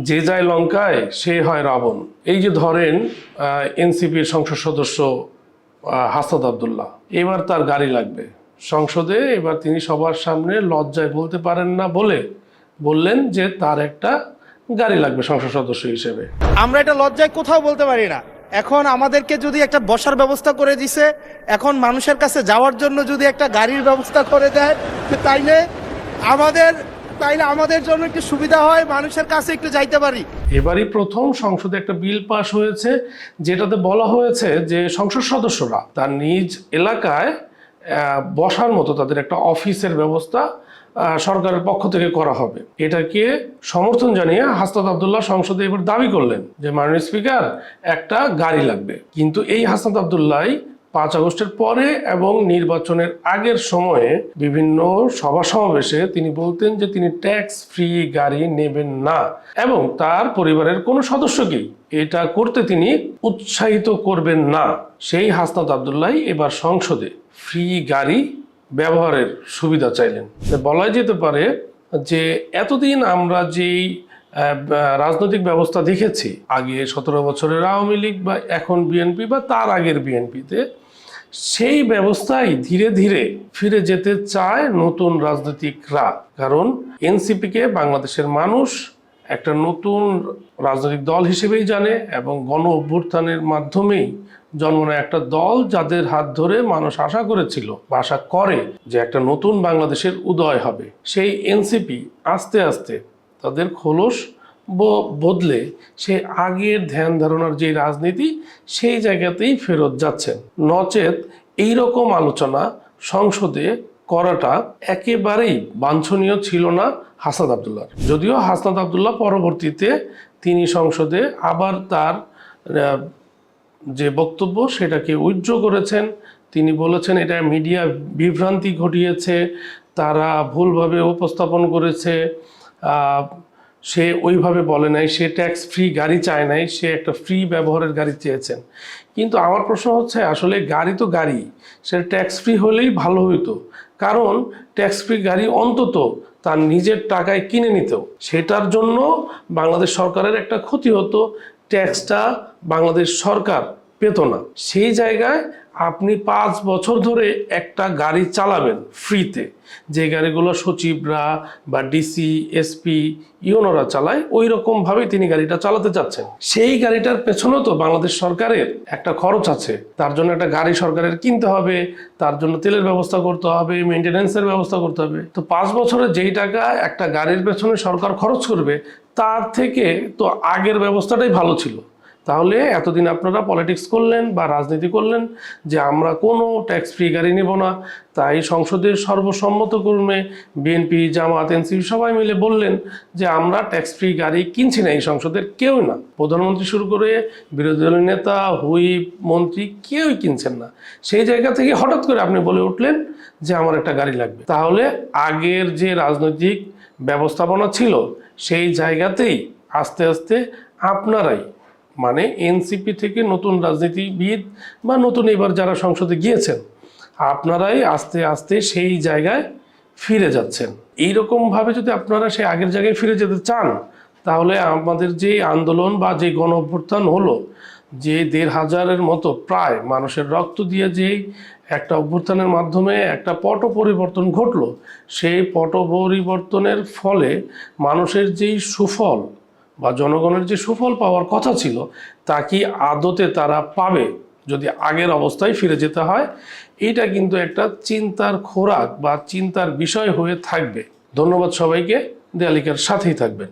যে যায় লঙ্কায় সে হয় রাবণ। এই যে ধরেন এনসিপির সংসদ সদস্য হাসনাত আব্দুল্লাহ, এবার তার গাড়ি লাগবে সংসদে। এবার তিনি সবার সামনে লজ্জায় বলতে পারেন না বলে বললেন যে তার একটা গাড়ি লাগবে সংসদ সদস্য হিসেবে। আমরা এটা লজ্জায় কোথাও বলতে পারি না। এখন আমাদেরকে যদি একটা বসার ব্যবস্থা করে দিছে, এখন মানুষের কাছে যাওয়ার জন্য যদি একটা গাড়ির ব্যবস্থা করে দেয়, তাইলে আমাদের জন্য একটু সুবিধা হয়, মানুষের কাছে একটু যাইতে পারি। এবারই প্রথম সংসদে একটা বিল পাস হয়েছে যেটাতে বলা হয়েছে যে সংসদ সদস্যরা তার নিজ এলাকায় বসার মতো তাদের একটা অফিসের ব্যবস্থা সরকারের পক্ষ থেকে করা হবে। এটাকে সমর্থন জানিয়ে হাসনাত আব্দুল্লাহ সংসদে এবার দাবি করলেন যে মাননীয় স্পিকার একটা গাড়ি লাগবে। কিন্তু এই হাসনাত আব্দুল্লাহ 5 আগস্টের পরে এবং নির্বাচনের আগের সময়ে বিভিন্ন সভা সমাবেশে তিনি বলতেন যে তিনি ট্যাক্স ফ্রি গাড়ি নেবেন না এবং তার পরিবারের কোনো সদস্যকেই এটা করতে তিনি উৎসাহিত করবেন না। সেই হাসনাত আব্দুল্লাহ এবার সংসদে ফ্রি গাড়ি ব্যবহারের সুবিধা চাইলেন। বলা যেতে পারে যে এতদিন আমরা যেই রাজনৈতিক ব্যবস্থা দেখেছি, আগে 17 বছরের আওয়ামী লীগ বা এখন বিএনপি বা তার আগের বিএনপিতে, সেই ব্যবস্থায় ধীরে ধীরে ফিরে যেতে চায় নতুন রাজনৈতিকরা। কারণ এনসিপিকে বাংলাদেশের মানুষ একটা নতুন রাজনৈতিক দল হিসেবেই জানে এবং গণ অভ্যুত্থানের মাধ্যমেই জন্ম নেয় একটা দল যাদের হাত ধরে মানুষ আশা করেছিল বা আশা করে যে একটা নতুন বাংলাদেশের উদয় হবে। সেই এনসিপি আস্তে আস্তে তাদের খোলস বদলে সে আগের ধ্যান ধারণার যে রাজনীতি সেই জায়গাতেই ফেরত যাচ্ছেন। নচেত এইরকম আলোচনা সংসদে করাটা একেবারেই বাঞ্ছনীয় ছিল না হাসনাত আব্দুল্লাহর। যদিও হাসনাত আব্দুল্লাহ পরবর্তীতে তিনি সংসদে আবার তার যে বক্তব্য সেটাকে উইথড্র করেছেন। তিনি বলেছেন এটা মিডিয়া বিভ্রান্তি ঘটিয়েছে, তারা ভুলভাবে উপস্থাপন করেছে, সে ওইভাবে বলে নাই, সে ট্যাক্স ফ্রি গাড়ি চায় নাই, সে একটা ফ্রি ব্যবহারের গাড়ি চেয়েছেন। কিন্তু আমার প্রশ্ন হচ্ছে আসলে গাড়ি তো গাড়ি, সে ট্যাক্স ফ্রি হলেই ভালো হইতো। কারণ ট্যাক্স ফ্রি গাড়ি অন্তত তার নিজের টাকায় কিনে নিত, সেটার জন্য বাংলাদেশ সরকারের একটা ক্ষতি হতো, ট্যাক্সটা বাংলাদেশ সরকার পেত না। সেই জায়গায় আপনি 5 বছর ধরে একটা গাড়ি চালাবেন ফ্রিতে, যে গাড়িগুলো সচিবরা বা ডিসি এসপি ইউনোরা চালায়, ওই রকমভাবেই তিনি গাড়িটা চালাতে চাচ্ছেন। সেই গাড়িটার পেছনেও তো বাংলাদেশ সরকারের একটা খরচ আছে, তার জন্য একটা গাড়ি সরকারের কিনতে হবে, তার জন্য তেলের ব্যবস্থা করতে হবে, মেনটেন্যান্সের ব্যবস্থা করতে হবে। তো 5 বছরে যেই টাকা একটা গাড়ির পেছনে সরকার খরচ করবে তার থেকে তো আগের ব্যবস্থাটাই ভালো ছিল। তাহলে এতদিন আপনারা পলিটিক্স করলেন বা রাজনীতি করলেন যে আমরা কোনো ট্যাক্স ফ্রি গাড়ি নেব না, তাই সংসদের সর্বসম্মতক্রমে বিএনপি জামাত এনসিপি সবাই মিলে বললেন যে আমরা ট্যাক্স ফ্রি গাড়ি কিনছি না, এই সংসদের কেউ না, প্রধানমন্ত্রী শুরু করে বিরোধী দলের নেতা হুইপ মন্ত্রী কেউই কিনছেন না। সেই জায়গা থেকে হঠাৎ করে আপনি বলে উঠলেন যে আমার একটা গাড়ি লাগবে। তাহলে আগের যে রাজনৈতিক ব্যবস্থাপনা ছিল সেই জায়গাতেই আস্তে আস্তে আপনারাই, মানে এনসিপি থেকে নতুন রাজনীতিবিদ বা নতুন এবার যারা সংসদে গিয়েছেন, আপনারাই আস্তে আস্তে সেই জায়গায় ফিরে যাচ্ছেন। এইরকমভাবে যদি আপনারা সেই আগের জায়গায় ফিরে যেতে চান, তাহলে আমাদের যে আন্দোলন বা যে গণ অভ্যুত্থান হলো, যে 1,500-এর মতো প্রায় মানুষের রক্ত দিয়ে যেই একটা অভ্যুত্থানের মাধ্যমে একটা পট পরিবর্তন ঘটলো, সেই পট পরিবর্তনের ফলে মানুষের যেই সুফল বা জনগণের যে সুফল পাওয়ার কথা ছিল তা কি আদতে তারা পাবে যদি আগের অবস্থায় ফিরে যেতে হয়? এইটা কিন্তু একটা চিন্তার খোরাক বা চিন্তার বিষয় হয়ে থাকবে। ধন্যবাদ সবাইকে, দেয়ালিকার সাথেই থাকবেন।